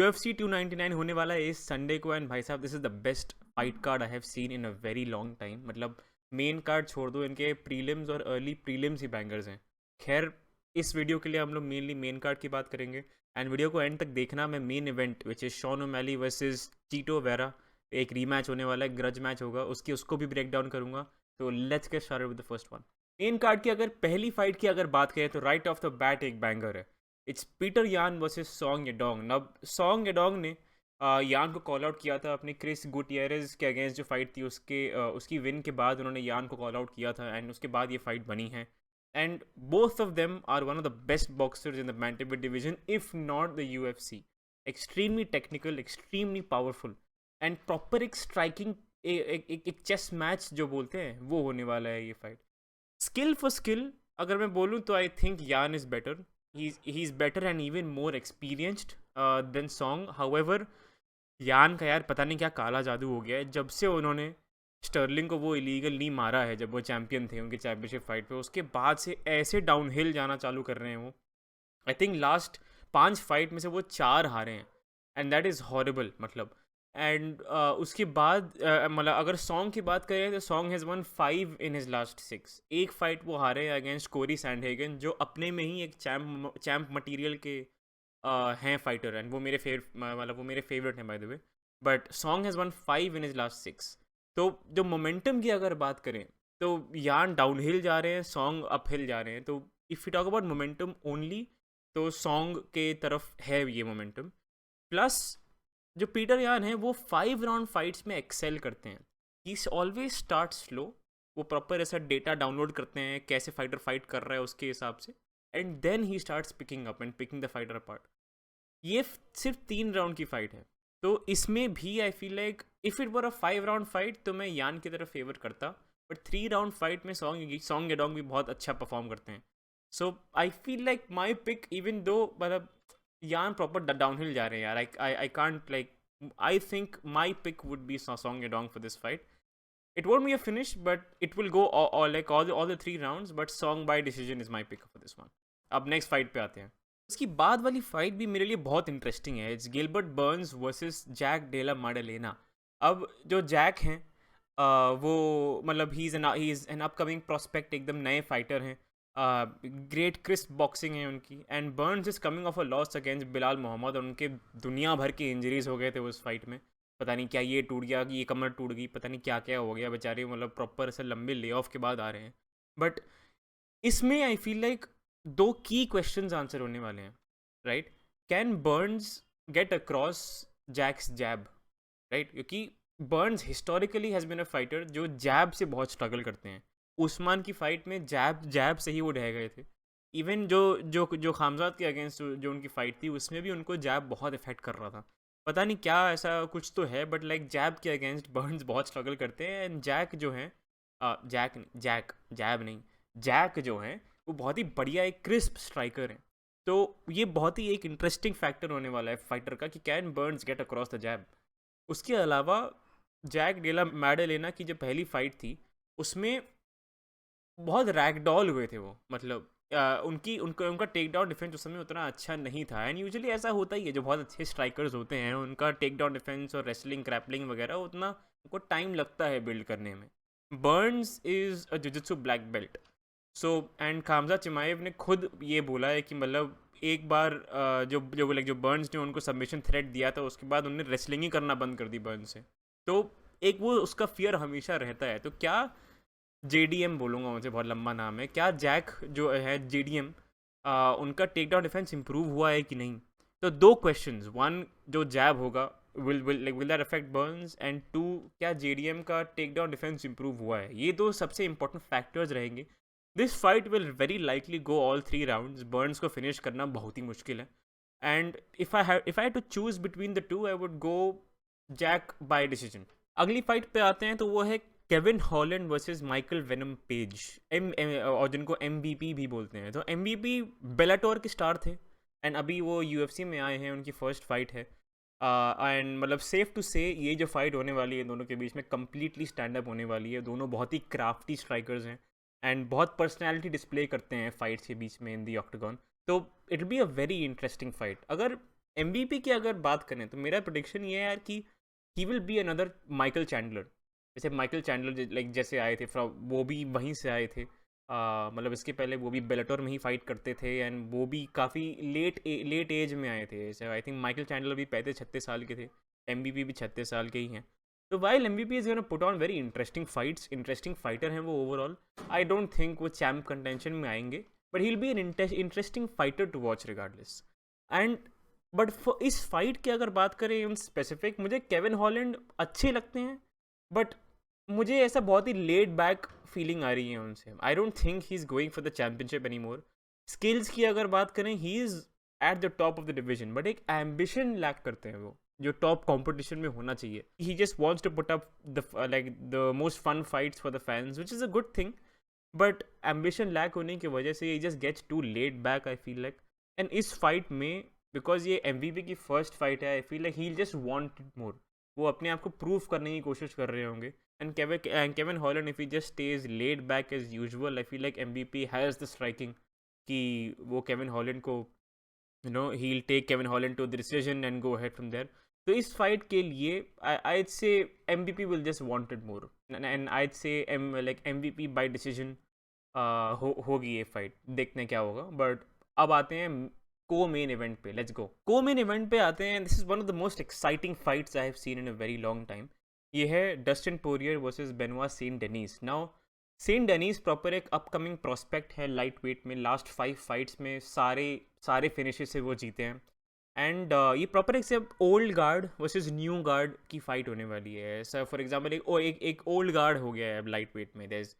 UFC 299 होने वाला है इस संडे को एंड भाई साहब this is the best fight card I have seen in a very long time. मतलब मेन कार्ड छोड़ दो, इनके प्रीलिम्स और अर्ली प्रीलिम्स ही बैंगर्स हैं। खैर, इस वीडियो के लिए हम लोग मेनली मेन कार्ड की बात करेंगे एंड वीडियो को एंड तक देखना। मैं main event which is Sean O'Malley versus Chito Vera, एक रीमैच होने वाला है, ग्रज मैच होगा, उसको भी ब्रेक डाउन करूंगा। तो let's get started with the first one. Main card की अगर पहली फाइट की अगर बात करें तो राइट ऑफ द बैट एक बैंगर है। इट्स पीटर यान वर्सेस सॉन्ग एडोंग। अब सॉन्ग एडोंग ने यान को कॉल आउट किया था अपनी क्रिस गुटियरेज के अगेंस्ट जो फाइट थी उसकी विन के बाद उन्होंने यान को कॉल आउट किया था एंड उसके बाद ये फाइट बनी है। And both of them are one of the best boxers in the bantamweight division if not the UFC. Extremely technical, extremely powerful and proper एक स्ट्राइकिंग, एक चेस मैच जो बोलते हैं वो होने वाला है ये फाइट। स्किल फॉर स्किल अगर मैं बोलूँ तो आई थिंक यान is better. he's better and even more experienced than Song. However, यान का यार पता नहीं क्या काला जादू हो गया है। जब से उन्होंने स्टर्लिंग को वो इलीगल नी मारा है जब वो चैंपियन थे उनके चैंपियनशिप फाइट पे, उसके बाद से ऐसे डाउनहिल जाना चालू कर रहे हैं वो। आई थिंक लास्ट 5 फाइट में से वो 4 हारे हैं एंड दैट इज़ हॉरेबल। मतलब एंड उसके बाद मतलब अगर सॉन्ग की बात करें तो song has one 5 in his last 6। एक फाइट वो हारे अगेंस्ट कोरी सैंडहेगन जो अपने में ही एक चैम्प मटीरियल के हैं फाइटर एंड वो मेरे मतलब वो मेरे फेवरेट हैं by the way. But song has one 5 in his last 6। तो जो मोमेंटम की अगर बात करें तो यान डाउनहिल जा रहे हैं, सॉन्ग अपहिल जा रहे हैं। तो if you talk about momentum only तो सॉन्ग के तरफ है ये मोमेंटम। प्लस जो पीटर यान है वो 5 राउंड फाइट्स में एक्सेल करते हैं। ही ऑलवेज स्टार्ट स्लो। वो प्रॉपर ऐसा डेटा डाउनलोड करते हैं कैसे फाइटर फाइट कर रहा है उसके हिसाब से and then he starts picking up and picking the fighter apart. ये सिर्फ 3 राउंड की फाइट है। तो इसमें भी I feel like if it were a 5 round fight तो मैं यान की तरफ फेवर करता। बट 3 राउंड फाइट में सॉन्ग एडोंग भी बहुत अच्छा परफॉर्म करते हैं। So I feel like my pick even though मतलब यान प्रॉपर डाउनहिल जा रहे हैं यार। I can't like I think my pick would be Song Yadong for this fight. It won't be a finish, but it will go all the 3 rounds. But song by decision is my pick for this one. अब next fight पे आते हैं। उसकी बाद वाली fight भी मेरे लिए बहुत इंटरेस्टिंग है। It's Gilbert Burns versus Jack Della Maddalena. अब जो जैक हैं वो मतलब ही इज़ एन अपकमिंग प्रॉस्पेक्ट, एकदम नए फाइटर हैं। ग्रेट क्रिस्प बॉक्सिंग है उनकी and Burns is coming off a loss against Belal Muhammad और उनके दुनिया भर की इंजरीज हो गए थे उस फाइट में। पता नहीं क्या ये टूट गया कि ये कमर टूट गई, पता नहीं क्या क्या हो गया बेचारे, मतलब प्रॉपर ऐसे लंबे ले ऑफ के बाद आ रहे हैं। बट इसमें आई फील लाइक 2 की क्वेश्चंस आंसर होने वाले हैं। Right, can Burns get across Jack's jab? Right, क्योंकि Burns historically has been a fighter जो जैब से बहुत स्ट्रगल करते हैं। उस्मान की फ़ाइट में जैब से ही वो ढह गए थे। इवन जो जो जो खामजाद के अगेंस्ट जो उनकी फ़ाइट थी उसमें भी उनको जैब बहुत इफेक्ट कर रहा था। पता नहीं क्या ऐसा कुछ तो है, बट लाइक जैब के अगेंस्ट बर्न्स बहुत स्ट्रगल करते हैं एंड जैक जो हैं जैब नहीं, जैक जो हैं वो बहुत ही बढ़िया एक क्रिस्प स्ट्राइकर हैं। तो ये बहुत ही एक इंटरेस्टिंग फैक्टर होने वाला है फाइटर का कि can Burns get across the jab. उसके अलावा जैक डेला मैडेलेना की जो पहली फ़ाइट थी उसमें बहुत रैगडॉल हुए थे वो। मतलब उनका टेक डाउन डिफेंस उस समय उतना अच्छा नहीं था एंड यूजुअली ऐसा होता ही है, जो बहुत अच्छे स्ट्राइकर्स होते हैं उनका टेक डाउन डिफेंस और रेसलिंग क्रैपलिंग वगैरह उतना उनको टाइम लगता है बिल्ड करने में। Burns is a jiu-jitsu black belt. So and Khamzat Chimaev ने खुद ये बोला है कि मतलब एक बार जो बर्न्स ने उनको सबमिशन थ्रेट दिया था उसके बाद उन्होंने रेसलिंग ही करना बंद कर दी बर्न्स से। तो एक वो उसका फियर हमेशा रहता है। तो क्या JDM बोलूँगा, मुझे बहुत लंबा नाम है, क्या जैक जो है JDM उनका टेक डाउन डिफेंस इंप्रूव हुआ है कि नहीं? तो 2 क्वेश्चंस, वन जो जैब होगा will that affect Burns and 2 क्या JDM का टेक डाउन डिफेंस इंप्रूव हुआ है? ये 2 सबसे इंपॉर्टेंट फैक्टर्स रहेंगे। This fight will very likely go all 3 rounds. Burns को फिनिश करना बहुत ही मुश्किल है and if I to choose between the two I would go Jack by decision. अगली फाइट पे आते हैं तो वो है Kevin Holland versus Michael Venom Page, और जिनको MVP भी बोलते हैं। तो MVP बेलाटोर के स्टार थे एंड अभी वो UFC में आए हैं, उनकी फर्स्ट फाइट है एंड मतलब सेफ टू से ये जो फाइट होने वाली है दोनों के बीच में कंप्लीटली स्टैंड अप होने वाली है। दोनों बहुत ही क्राफ्टी स्ट्राइकर्स हैं एंड बहुत पर्सनैलिटी डिस्प्ले करते हैं फाइट्स के बीच में इन दी ऑक्टागन। तो it be a very interesting fight. अगर MVP की अगर बात करें तो मेरा प्रेडिक्शन ये है यार कि ही will be another Michael Chandler. जैसे माइकल चैंडलर लाइक जैसे आए थे फ्रॉम, वो भी वहीं से आए थे। मतलब इसके पहले वो भी बेलाटोर में ही फाइट करते थे एंड वो भी काफ़ी लेट एज में आए थे। जैसे आई थिंक माइकल चैंडलर भी 35-36 साल के थे, MVP भी 36 साल के ही हैं। तो while MVP is gonna put on very interesting fights, interesting fighter हैं वो ओवरऑल। आई डोंट थिंक वो चैम्प कंटेंशन में आएंगे, but he will be an interesting fighter to watch regardless. And but इस फाइट की अगर बात करें इन स्पेसिफिक, मुझे केविन हॉलैंड अच्छे लगते हैं, बट मुझे ऐसा बहुत ही लेड बैक फीलिंग आ रही है उनसे। I don't think he is going for the championship any more. Skills की अगर बात करें, he is at the top of the division, but एक एम्बिशन लैक करते हैं वो, जो टॉप कंपटीशन में होना चाहिए। He just wants to put up the like the most fun fights for the fans, which is a good thing, but ambition lack होने की वजह से ये just gets to laid back I feel like. And इस fight में, because ये MVP की first fight है, आई feel like he just want more. वो अपने आप को प्रूव करने की कोशिश कर रहे होंगे। And Kevin Holland if he just stays laid back as usual, I feel like MVP has the striking कि वो केविन हॉलैंड को he'll take Kevin Holland to the decision and go ahead from there. तो इस fight के लिए I'd say MVP will just wanted more, and I'd say like MVP by decision होगी ये fight, देखते हैं क्या होगा। बट अब आते हैं को मेन इवेंट पे, लेट्स गो। को मेन इवेंट पे आते हैं। This is one of the most exciting fights I have seen in a very long time. ये है Dustin Poirier versus Benoit Saint Denis. Now Saint Denis proper एक upcoming prospect है lightweight में। Last 5 fights में सारे finishes से वो जीते हैं। एंड ये प्रॉपर एक से old guard versus new guard की फाइट होने वाली है। सर फॉर एग्जांपल एक ओल्ड गार्ड हो गया है अब लाइट वेट में, there is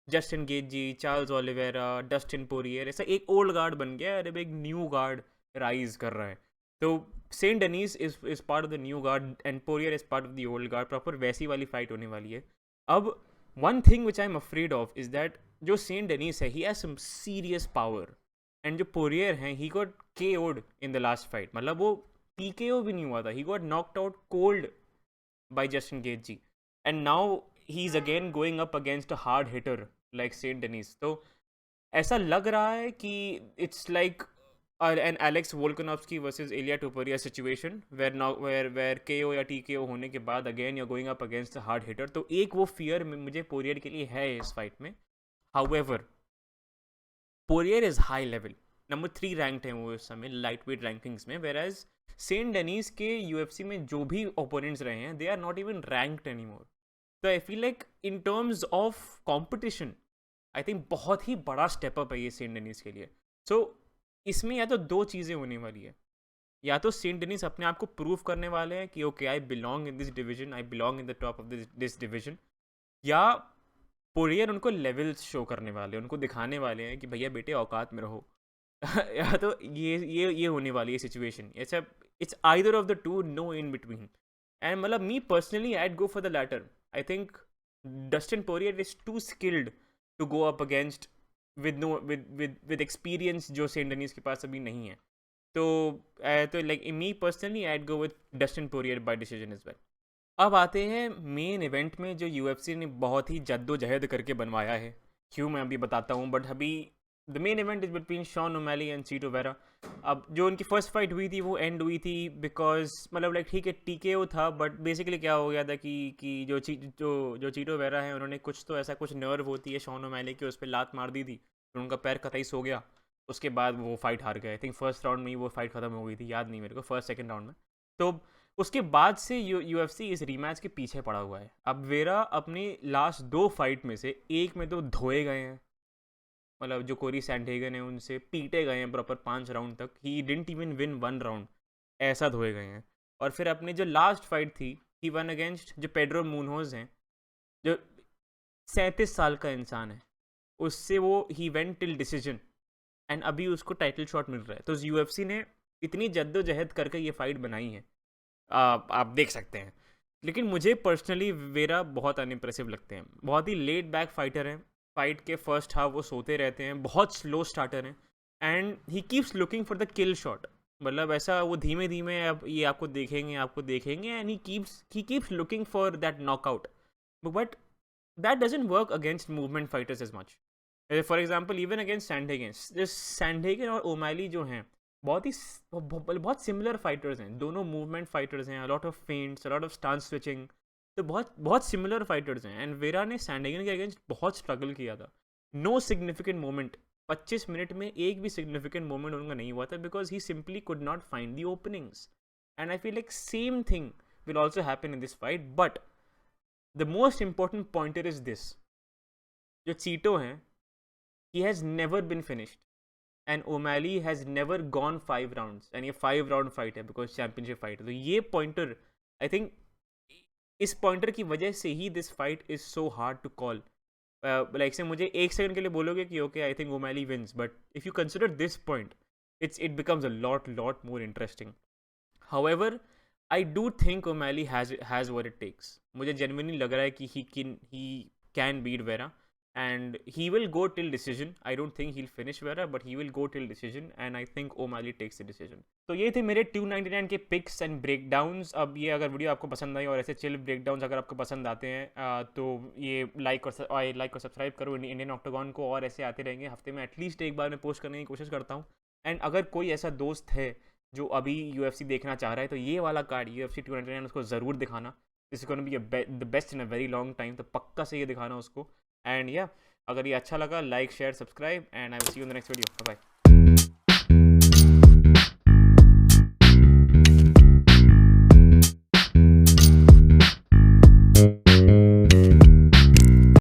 Justin Gaethje, Charles Oliveira, Dustin Poirier, ऐसा एक ओल्ड गार्ड बन गया है और अब एक न्यू गार्ड राइज कर रहा है। तो Saint Denis is part of the new guard and Poirier is part of the old guard. Proper वैसी वाली फाइट होने वाली है। अब one thing which I am afraid of is that जो सेंट डेनिस है, he has some serious power, and जो Poirier हैं, he got KO'd in the last fight. मतलब वो TKO भी नहीं हुआ था, he got knocked out cold by Justin Gaethje, and now he's again going up against a hard hitter like Saint Denis. तो ऐसा लग रहा है कि it's like an Alex Volkanovski versus Ilya Topuria situation where KO या TKO होने के बाद again you're going up against a hard hitter. तो एक वो fear मुझे पोरियर के लिए है इस फाइट में। However, Poirier is high level, number 3 ranked है वो इस समय लाइट वेट रैंकिंग्स में, वेराज सेंट डेनिस के UFC में जो भी ओपोनेंट्स रहे हैं, they are not even ranked any more. तो I feel like in terms of competition, I think बहुत ही बड़ा स्टेप अप है ये सेंट डेनिस के लिए। सो इसमें या तो 2 चीज़ें होने वाली है, या तो सेंट डेनिस अपने आप को प्रूव करने वाले हैं कि okay I belong in this division, I belong in the top of this division, या पोरियर उनको लेवल्स शो करने वाले हैं, उनको दिखाने वाले हैं कि भैया बेटे औकात में रहो। या तो ये होने वाली है situation. It's either of the two, no in between. And मतलब me personally I'd go for the latter. I think Dustin Poirier is too skilled to go up against with experience जो सेंट डेनिस के पास अभी नहीं है। तो like me personally I'd go with Dustin Poirier by decision as well. अब आते हैं मेन इवेंट में, जो UFC ने बहुत ही जद्दोजहद करके बनवाया है। क्यों मैं अभी बताता हूँ, बट अभी the main event is between Sean O'Malley and Chito Vera. अब जो उनकी फर्स्ट फाइट हुई थी वो एंड हुई थी बिकॉज मतलब लाइक ठीक है TKO था, बट बेसिकली क्या हो गया था कि जो चीटो वेरा है, उन्होंने कुछ नर्व होती है शॉन ओमैली की, उस पर लात मार दी थी, फिर उनका पैर कतई सो गया। उसके बाद वो फाइट हार गए। आई थिंक फर्स्ट राउंड में ही वो फाइट खत्म हो गई थी, याद नहीं मेरे को, फर्स्ट सेकेंड राउंड में। तो उसके बाद से UFC इस रीमैच के पीछे पड़ा हुआ है। अब वेरा अपनी लास्ट 2 फाइट में से एक में तो धोए गए हैं, मतलब जो कोरी सैंडहेगन है उनसे पीटे गए हैं प्रॉपर 5 राउंड तक। He didn't even win 1 round, ऐसा धोए गए हैं। और फिर अपनी जो लास्ट फाइट थी, ही वन अगेंस्ट जो पेड्रो मुनोज हैं, जो 37 साल का इंसान है, उससे वो he went till decision, and अभी उसको टाइटल शॉट मिल रहा है। तो UFC ने इतनी जद्दोजहद करके ये फाइट बनाई है, आप देख सकते हैं। लेकिन मुझे पर्सनली वेरा बहुत अनइम्प्रेसिव लगते हैं। बहुत ही लेट बैक फाइटर हैं। फाइट के फर्स्ट हाफ वो सोते रहते हैं, बहुत स्लो स्टार्टर हैं, and he keeps looking for the kill shot. मतलब ऐसा वो धीमे धीमे अब ये आपको देखेंगे and he keeps looking for that knockout, but that doesn't work against movement fighters as much. For example even against Sandhagen और ओमैली जो हैं, बहुत सिमिलर फाइटर्स हैं दोनों, मूवमेंट फाइटर्स हैं, a lot of फेंट्स, a lot of stance switching, तो बहुत बहुत सिमिलर फाइटर्स हैं। एंड वेरा ने सैंडगन के अगेंस्ट बहुत स्ट्रगल किया था। नो सिग्निफिकेंट मोमेंट, 25 मिनट में एक भी सिग्निफिकेंट मोमेंट उनका नहीं हुआ था, because he simply could not find the openings. And I feel like same thing will also happen in this fight. But the most important pointer is this, जो चीटो हैं, he has never been finished and O'Malley has never gone 5 rounds, and ये 5 round fight है because championship fight है। तो ये pointer, I think इस pointer की वजह से ही this fight is so hard to call. Like say मुझे 1 सेकंड के लिए बोलोगे कि okay I think O'Malley wins, but if you consider this point, it becomes a lot more interesting. However I do think O'Malley has what it takes. मुझे genuinely लग रहा है कि he can beat Vera and he will go till decision. I don't think he'll finish Vera, but he will go till decision, and I think O'Malley takes the decision. तो ये थे मेरे 299 के पिक्स एंड ब्रेकडाउन्स। अब ये अगर video आपको पसंद आई और ऐसे चिल ब्रेकडाउन्स अगर आपको पसंद आते हैं तो ये लाइक और सब्सक्राइब करो इंडियन ऑक्टागन को, और ऐसे आते रहेंगे। हफ्ते में एटलीस्ट एक बार मैं पोस्ट करने की कोशिश करता हूँ। एंड अगर कोई ऐसा दोस्त है जो अभी UFC देखना चाह रहा है, तो ये वाला कार्ड UFC 299 उसको ज़रूर दिखाना। This is gonna be the best in a very long time, तो पक्का से ये दिखाना उसको। एंड या अगर ये अच्छा लगा, like share subscribe, and I will see you in the next video. Bye.